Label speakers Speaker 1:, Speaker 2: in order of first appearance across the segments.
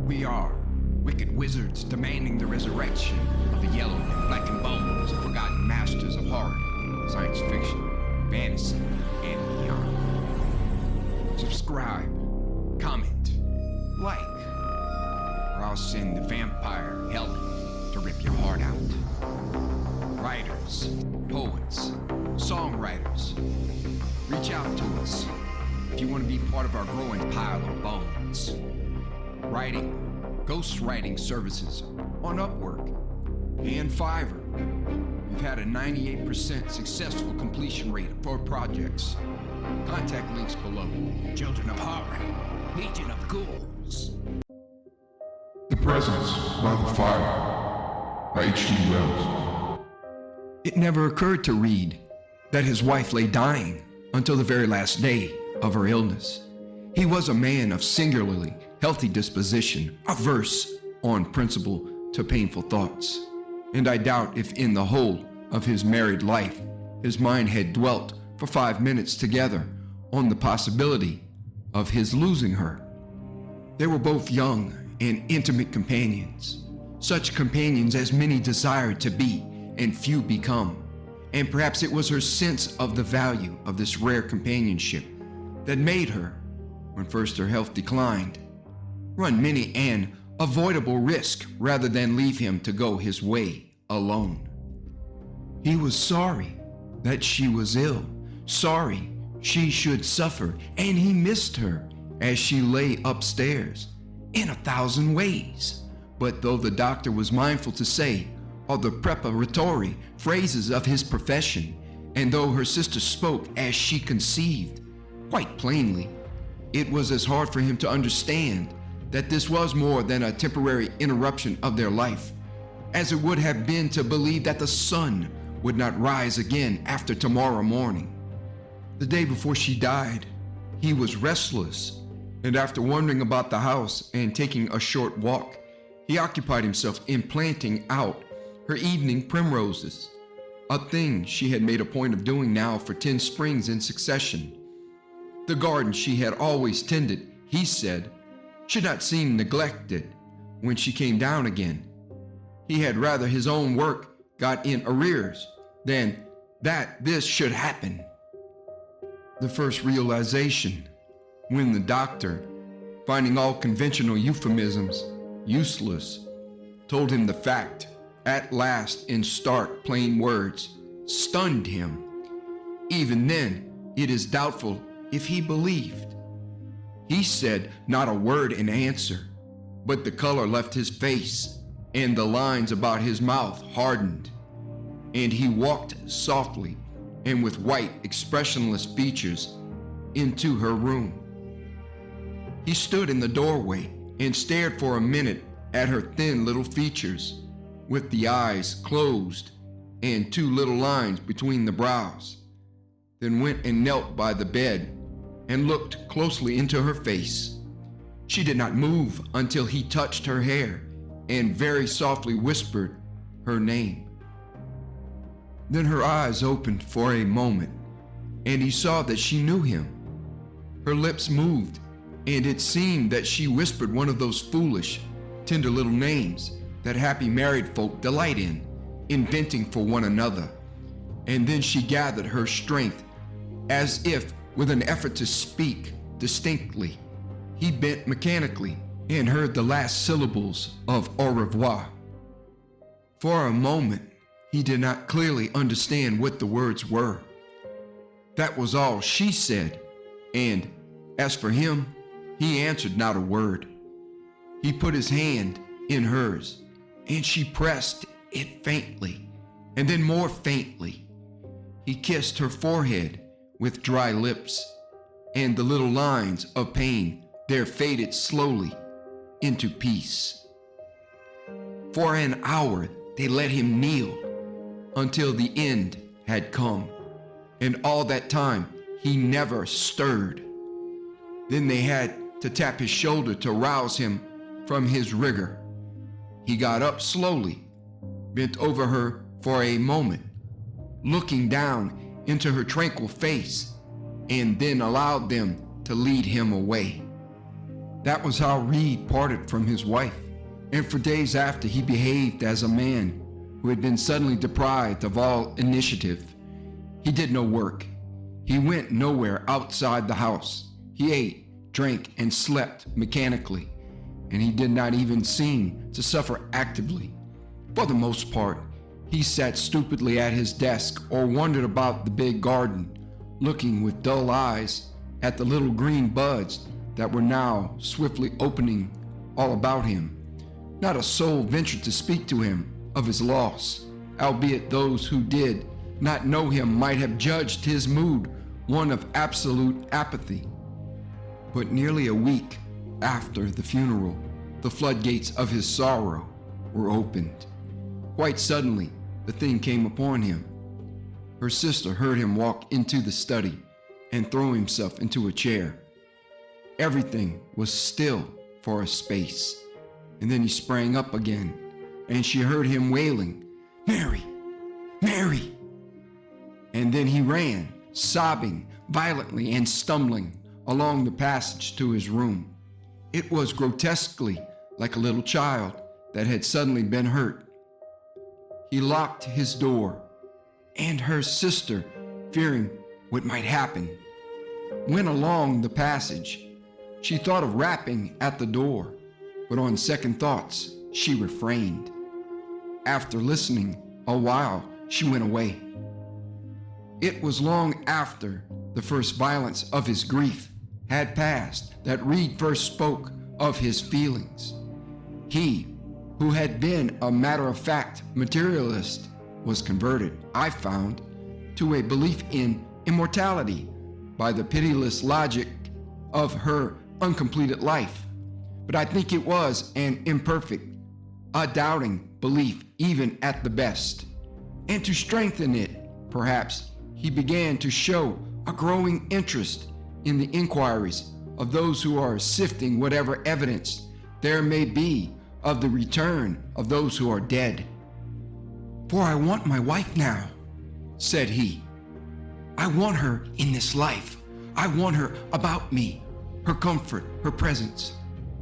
Speaker 1: We are wicked wizards demanding the resurrection of the yellow and blackened bones of forgotten masters of horror, science fiction, fantasy, and beyond. Subscribe, comment, like, or I'll send the vampire Helen to rip your heart out. Writers, poets, songwriters, reach out to us if you want to be part of our growing pile of bones. Writing, ghostwriting services on Upwork and Fiverr. We've had a 98% successful completion rate for projects. Contact links below. Children of Horror, Legion of Ghouls.
Speaker 2: The Presence by the Fire by H.G. Wells.
Speaker 1: It never occurred to Reed that his wife lay dying until the very last day of her illness. He was a man of singularly healthy disposition, averse on principle to painful thoughts. And I doubt if in the whole of his married life, his mind had dwelt for 5 minutes together on the possibility of his losing her. They were both young and intimate companions, such companions as many desire to be and few become. And perhaps it was her sense of the value of this rare companionship that made her, when first her health declined, run many an avoidable risk rather than leave him to go his way alone. He was sorry that she was ill, sorry she should suffer, and he missed her as she lay upstairs in 1,000 ways. But though the doctor was mindful to say all the preparatory phrases of his profession, and though her sister spoke as she conceived, quite plainly, it was as hard for him to understand that this was more than a temporary interruption of their life, as it would have been to believe that the sun would not rise again after tomorrow morning. The day before she died, he was restless, and after wandering about the house and taking a short walk, he occupied himself in planting out her evening primroses, a thing she had made a point of doing now for 10 springs in succession. The garden she had always tended, he said, should not seem neglected when she came down again. He had rather his own work got in arrears than that this should happen. The first realization, when the doctor, finding all conventional euphemisms useless, told him the fact, at last in stark, plain words, stunned him. Even then, it is doubtful if he believed. He said not a word in answer, but the color left his face, and the lines about his mouth hardened, and he walked softly and with white, expressionless features into her room. He stood in the doorway and stared for a minute at her thin little features, with the eyes closed and 2 little lines between the brows, then went and knelt by the bed and looked closely into her face. She did not move until he touched her hair and very softly whispered her name. Then her eyes opened for a moment, and he saw that she knew him. Her lips moved, and it seemed that she whispered one of those foolish, tender little names that happy married folk delight in, inventing for one another. And then she gathered her strength, as if with an effort to speak distinctly. He bent mechanically and heard the last syllables of au revoir. For a moment, he did not clearly understand what the words were. That was all she said, and as for him, he answered not a word. He put his hand in hers, and she pressed it faintly, and then more faintly. He kissed her forehead with dry lips, and the little lines of pain there faded slowly into peace. For an hour they let him kneel until the end had come, and all that time he never stirred. Then they had to tap his shoulder to rouse him from his rigor. He got up slowly, bent over her for a moment, looking down into her tranquil face, and then allowed them to lead him away. That was how Reed parted from his wife, and for days after he behaved as a man who had been suddenly deprived of all initiative. He did no work. He went nowhere outside the house. He ate, drank, and slept mechanically, and he did not even seem to suffer actively. For the most part, he sat stupidly at his desk or wandered about the big garden, looking with dull eyes at the little green buds that were now swiftly opening all about him. Not a soul ventured to speak to him of his loss, albeit those who did not know him might have judged his mood one of absolute apathy. But nearly a week after the funeral, the floodgates of his sorrow were opened. Quite suddenly, the thing came upon him. Her sister heard him walk into the study and throw himself into a chair. Everything was still for a space, and then he sprang up again, and she heard him wailing, "Mary! Mary!" And then he ran, sobbing violently and stumbling along the passage to his room. It was grotesquely like a little child that had suddenly been hurt. He locked his door, and her sister, fearing what might happen, went along the passage. She thought of rapping at the door, but on second thoughts, she refrained. After listening a while, she went away. It was long after the first violence of his grief had passed that Reed first spoke of his feelings. He, who had been a matter-of-fact materialist, was converted, I found, to a belief in immortality by the pitiless logic of her uncompleted life. But I think it was an imperfect, a doubting belief even at the best. And to strengthen it, perhaps, he began to show a growing interest in the inquiries of those who are sifting whatever evidence there may be of the return of those who are dead. "For I want my wife now," said he. "I want her in this life. I want her about me, her comfort, her presence.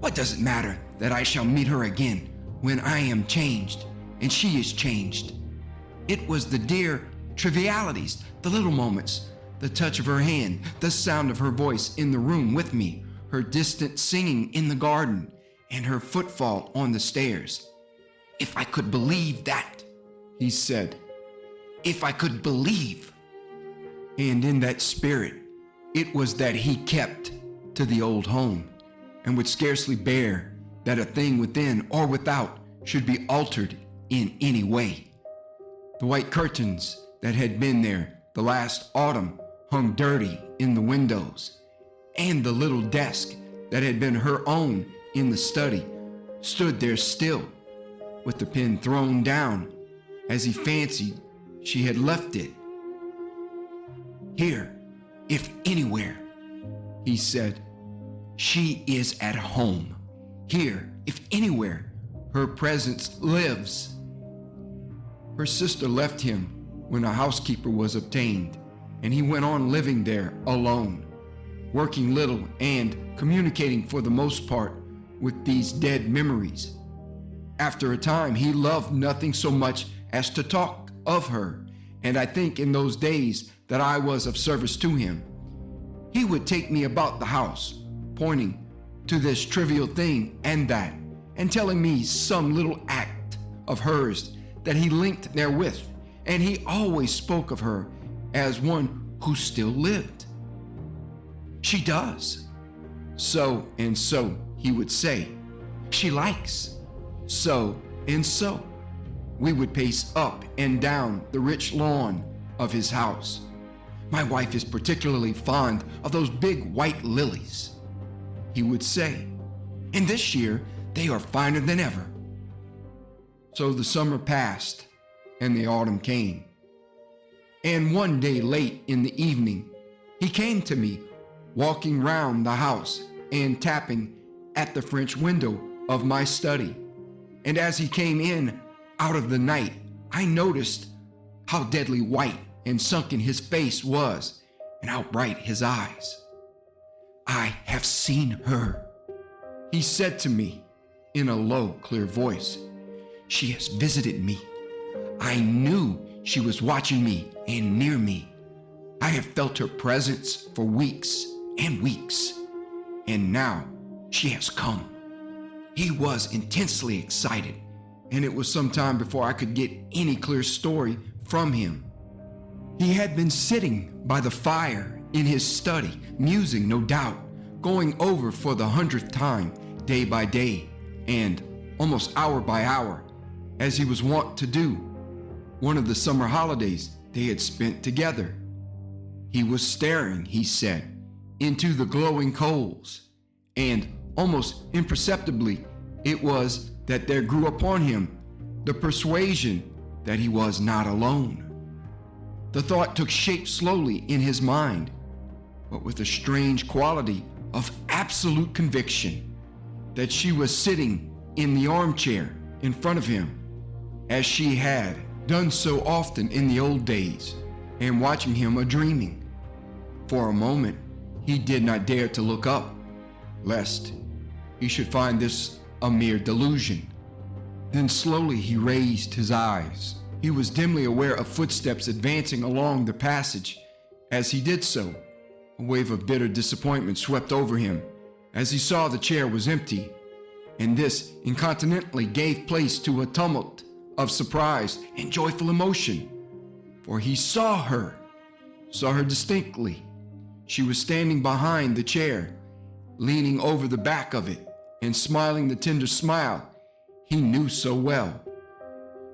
Speaker 1: What does it matter that I shall meet her again when I am changed and she is changed?" It was the dear trivialities, the little moments, the touch of her hand, the sound of her voice in the room with me, her distant singing in the garden, and her footfall on the stairs. "If I could believe that," he said. "If I could believe." And in that spirit, it was that he kept to the old home, and would scarcely bear that a thing within or without should be altered in any way. The white curtains that had been there the last autumn hung dirty in the windows, and the little desk that had been her own in the study stood there still, with the pen thrown down as he fancied she had left it. "Here, if anywhere," he said, "she is at home. Here, if anywhere, her presence lives." Her sister left him when a housekeeper was obtained, and he went on living there alone, working little and communicating for the most part with these dead memories. After a time, he loved nothing so much as to talk of her, and I think in those days that I was of service to him. He would take me about the house, pointing to this trivial thing and that, and telling me some little act of hers that he linked therewith, and he always spoke of her as one who still lived. "She does. So and so," he would say. "She likes. So and so." We would pace up and down the rich lawn of his house. "My wife is particularly fond of those big white lilies," he would say, "and this year they are finer than ever." So the summer passed and the autumn came. And one day late in the evening, he came to me, walking round the house and tapping at the French window of my study. And as he came in out of the night, I noticed how deadly white and sunken his face was, and how bright his eyes. "I have seen her," He said to me in a low, clear voice, "She has visited me. I knew she was watching me and near me. I have felt her presence for weeks and weeks, and now she has come." He was intensely excited, and it was some time before I could get any clear story from him. He had been sitting by the fire in his study, musing, no doubt, going over for the 100th time, day by day, and almost hour by hour, as he was wont to do, one of the summer holidays they had spent together. He was staring, he said, into the glowing coals, and almost imperceptibly it was that there grew upon him the persuasion that he was not alone. The thought took shape slowly in his mind, but with a strange quality of absolute conviction that she was sitting in the armchair in front of him, as she had done so often in the old days, and watching him a-dreaming. For a moment, he did not dare to look up, lest he should find this a mere delusion. Then slowly he raised his eyes. He was dimly aware of footsteps advancing along the passage. As he did so, a wave of bitter disappointment swept over him as he saw the chair was empty, and this incontinently gave place to a tumult of surprise and joyful emotion, for he saw her distinctly. She was standing behind the chair, leaning over the back of it and smiling the tender smile he knew so well.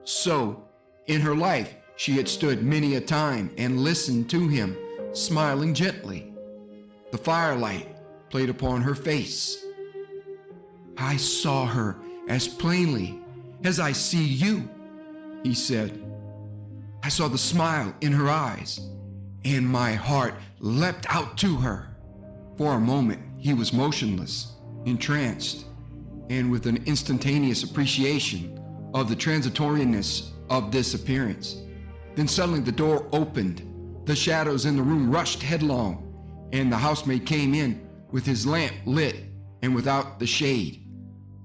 Speaker 1: So, in her life, she had stood many a time and listened to him, smiling gently. The firelight played upon her face. "I saw her as plainly as I see you," he said. "I saw the smile in her eyes, and my heart leapt out to her." For a moment, he was motionless, entranced, and with an instantaneous appreciation of the transitoriness of this appearance. Then suddenly the door opened, the shadows in the room rushed headlong, and the housemaid came in with his lamp lit and without the shade,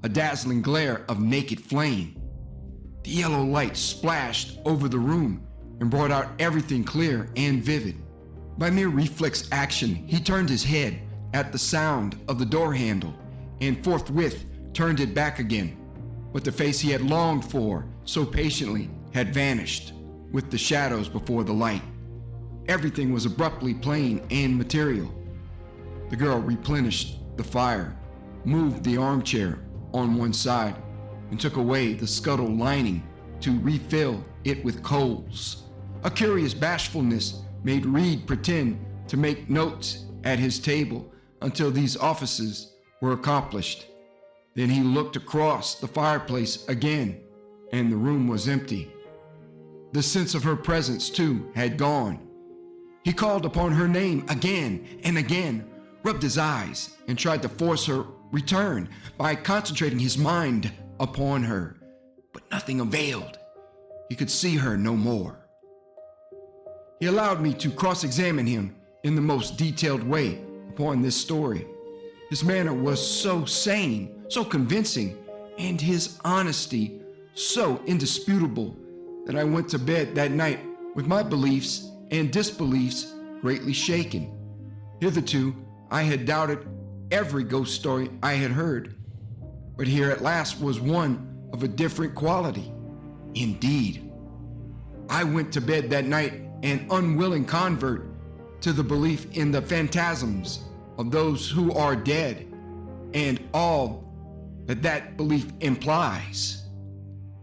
Speaker 1: a dazzling glare of naked flame. The yellow light splashed over the room and brought out everything clear and vivid. By mere reflex action, he turned his head at the sound of the door handle and forthwith turned it back again. But the face he had longed for so patiently had vanished with the shadows before the light. Everything was abruptly plain and material. The girl replenished the fire, moved the armchair on one side, and took away the scuttle lining to refill it with coals. A curious bashfulness made Reed pretend to make notes at his table until these offices were accomplished. Then he looked across the fireplace again, and the room was empty. The sense of her presence, too, had gone. He called upon her name again and again, rubbed his eyes, and tried to force her return by concentrating his mind upon her, but nothing availed. He could see her no more. He allowed me to cross-examine him in the most detailed way upon this story. His manner was so sane, so convincing, and his honesty so indisputable that I went to bed that night with my beliefs and disbeliefs greatly shaken. Hitherto, I had doubted every ghost story I had heard, but here at last was one of a different quality. Indeed, I went to bed that night an unwilling convert to the belief in the phantasms of those who are dead and all that that belief implies.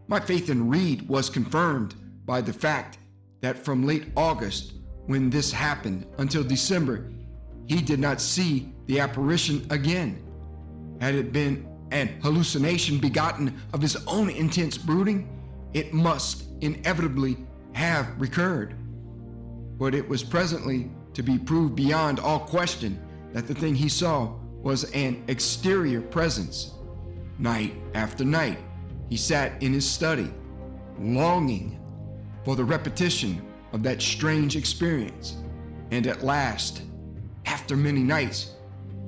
Speaker 1: My faith in Reed was confirmed by the fact that from late August, when this happened, until December, he did not see the apparition again. Had it been an hallucination begotten of his own intense brooding, it must inevitably have recurred. But it was presently to be proved beyond all question that the thing he saw was an exterior presence. Night after night, he sat in his study, longing for the repetition of that strange experience. And at last, after many nights,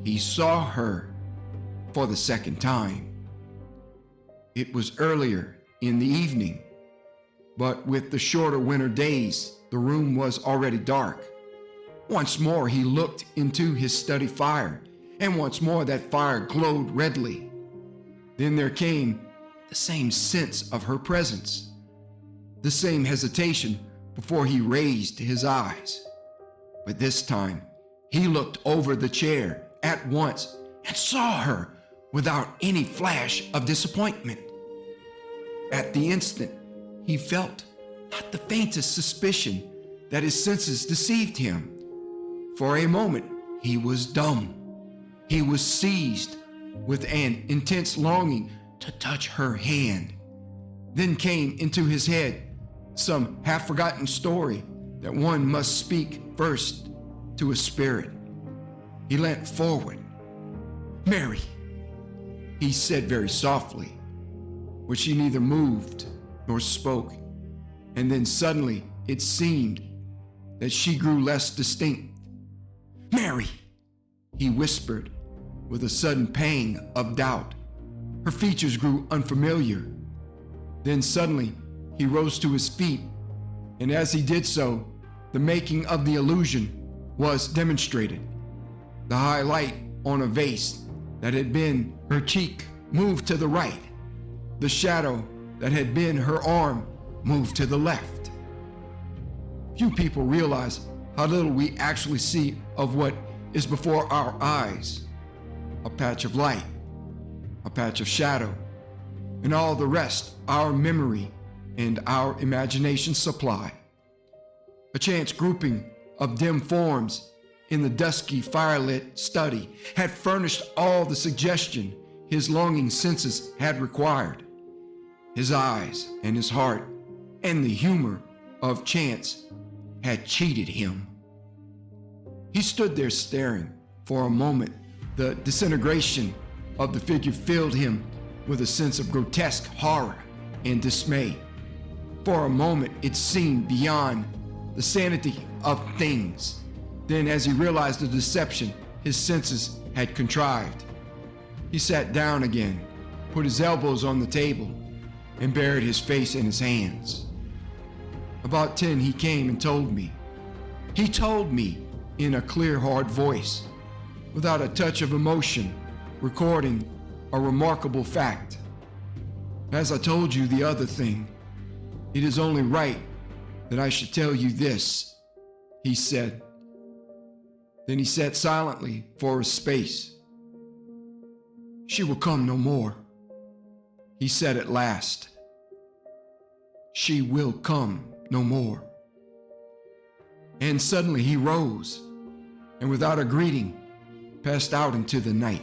Speaker 1: he saw her. for the second time. It was earlier in the evening, but with the shorter winter days, the room was already dark. Once more he looked into his study fire, and once more that fire glowed redly. Then there came the same sense of her presence, the same hesitation before he raised his eyes. But this time, he looked over the chair at once and saw her without any flash of disappointment. At the instant, he felt not the faintest suspicion that his senses deceived him. For a moment, he was dumb. He was seized with an intense longing to touch her hand. Then came into his head some half-forgotten story that one must speak first to a spirit. He leant forward. "Mary," he said very softly, but she neither moved nor spoke. And then suddenly it seemed that she grew less distinct. "Mary," he whispered with a sudden pang of doubt. Her features grew unfamiliar. Then suddenly he rose to his feet, and as he did so, the making of the illusion was demonstrated. The high light on a vase that had been her cheek moved to the right. The shadow that had been her arm moved to the left. Few people realize how little we actually see of what is before our eyes. A patch of light, a patch of shadow, and all the rest our memory and our imagination supply. A chance grouping of dim forms in the dusky firelit study had furnished all the suggestion his longing senses had required. His eyes and his heart and the humor of chance had cheated him. He stood there staring. For a moment, the disintegration of the figure filled him with a sense of grotesque horror and dismay. For a moment, it seemed beyond the sanity of things. Then, as he realized the deception his senses had contrived, he sat down again, put his elbows on the table, and buried his face in his hands. About 10, he came and told me. He told me in a clear, hard voice, without a touch of emotion, recording a remarkable fact. "As I told you the other thing, it is only right that I should tell you this," he said. Then he sat silently for a space. "She will come no more," he said at last. "She will come no more." And suddenly he rose, and without a greeting, passed out into the night.